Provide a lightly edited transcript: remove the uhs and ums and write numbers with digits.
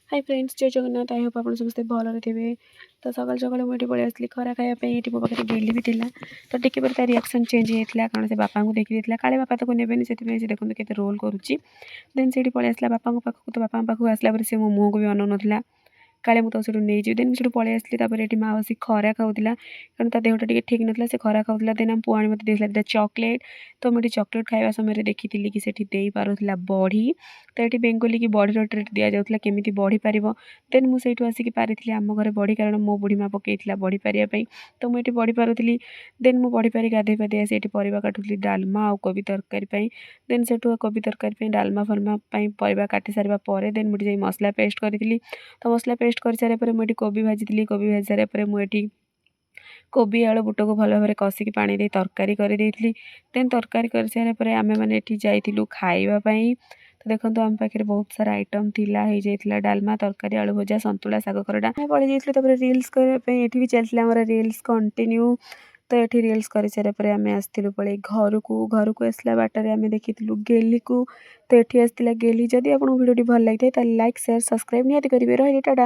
Hi friends जय Jagannath I hope आप समस्ते भलରେ ଥିବେ ତ ସକାଳୁ ସକାଳୁ ମୁଁ ଏଠି ପଳେଇ ଆସିଲି ଖରା ଖାଇବା ପାଇଁ। ଏଠି ମୋ ପାଖରେ ଗେଲି ବି ଥିଲା ତ ଟିକେ ପରେ ତା ରିଆକ୍ସନ୍ ଚେଞ୍ଜ ହେଇଯାଇଥିଲା କାରଣ ସେ ବାପାଙ୍କୁ ଦେଖିଦେଇଥିଲା କାଳେ ବାପା ତାକୁ ନେବେନି ସେଥିପାଇଁ ସେ ଦେଖନ୍ତୁ କେତେ ରୋଲ୍ କରୁଛି। ଦେନ୍ ସେଇଠି ପଳେଇ ଆସିଲା ବାପାଙ୍କ ପାଖକୁ ତ ବାପାଙ୍କ ପାଖକୁ ଆସିଲା ପରେ ସେ ମୋ ମୁହଁକୁ ବି ଅନଉନଥିଲା କାଳେ ମୁଁ ତାକୁ ସେଠୁ ନେଇଯିବି। ଦେନ୍ ମୁଁ ସେଠୁ ପଳେଇ ଆସିଲି। ତାପରେ ଏଠି ମାଆ ବସି ଖରା ଖାଉଥିଲା କାରଣ ତା ଦେହଟା ଟିକେ ଠିକ୍ ନଥିଲା ସେ ଖରା ଖାଉଥିଲା। ଦେନ୍ ଆମ ପୁଅ ଆଣି ମୋତେ ଦେଇଥିଲା ଦୁଇଟା ଚକୋଲେଟ୍। ତ ମୁଁ ଏଠି ଚକୋଲେଟ୍ ଖାଇବା ସମୟରେ ଦେଖିଥିଲି କି ସେଠି ଦେଇପାରୁଥିଲା ବଢ଼ି। ତ ଏଠି ବେଙ୍ଗଲି କି ବଢ଼ିର ଟ୍ରିଟ୍ ଦିଆଯାଉଥିଲା କେମିତି ବଢ଼ି ପାରିବ। ଦେନ୍ ମୁଁ ସେଇଠୁ ଆସିକି ପାରିଥିଲି ଆମ ଘରେ ବଢ଼ି କାରଣ ମୋ ବୁଢ଼ୀ ମାଆ ପକେଇଥିଲା ବଢ଼ି ପାରିବା ପାଇଁ ତ ମୁଁ ଏଠି ବଢ଼ି ପାରୁଥିଲି। ଦେନ୍ ମୁଁ ବଢ଼ି ପାରି ଗାଧୋଇ ପାଧୋଇ ଆସି ଏଠି ପରିବା କାଟୁଥିଲି ଡାଲମା ଆଉ କୋବି ତରକାରୀ ପାଇଁ। ଦେନ୍ ସେଠୁ କୋବି ତରକାରୀ ପାଇଁ ଡାଲମା ଫାଲମା ପାଇଁ ପରିବା କାଟି ସାରିବା ପରେ ଦେନ୍ ମୁଁ ଏଠି ଯାଇ ମସଲା ପେଷ୍ଟ କରିଥିଲି। ତ ମସଲା ପେଷ୍ଟ କରିସାରିବା ପରେ ମୁଁ ଏଠି କୋବି ଭାଜିଥିଲି। କୋବି ଭାଜି ସାରିବା ପରେ ମୁଁ ଏଠି କୋବି ଆଳୁ ବୁଟକୁ ଭଲ ଭାବରେ କଷିକି ପାଣି ଦେଇ ତରକାରୀ କରିଦେଇଥିଲି। ଦେନ୍ ତରକାରୀ କରିସାରିବା ପରେ ଆମେମାନେ ଏଠି ଯାଇଥିଲୁ ଖାଇବା ପାଇଁ। ତ ଦେଖନ୍ତୁ ଆମ ପାଖରେ ବହୁତ ସାରା ଆଇଟମ୍ ଥିଲା ହେଇଯାଇଥିଲା ଡାଲମା ତରକାରୀ ଆଳୁ ଭଜା ସନ୍ତୁଳା ଶାଗ ଖରଡ଼ା ଆମେ ପଳେଇ ଯାଇଥିଲୁ। ତାପରେ ରିଲ୍ସ କରିବା ପାଇଁ ଏଠି ବି ଚାଲିଥିଲା ଆମର ରିଲ୍ସ କଣ୍ଟିନ୍ୟୁ। ତ ଏଠି ରିଲ୍ସ କରିସାରିବା ପରେ ଆମେ ଆସିଥିଲୁ ପଳେଇ ଘରକୁ ଆସିଲା ବାଟରେ ଆମେ ଦେଖିଥିଲୁ ଗେଲିକୁ। ତ ଏଠି ଆସିଥିଲା ଗେଲି। ଯଦି ଆପଣଙ୍କୁ ଭିଡ଼ିଓଟି ଭଲ ଲାଗିଥାଏ ତାହେଲେ ଲାଇକ୍ ସେୟାର ସବସ୍କ୍ରାଇବ୍ ନିହାତି କରିବେ। ରହିଲି ଟାଟା।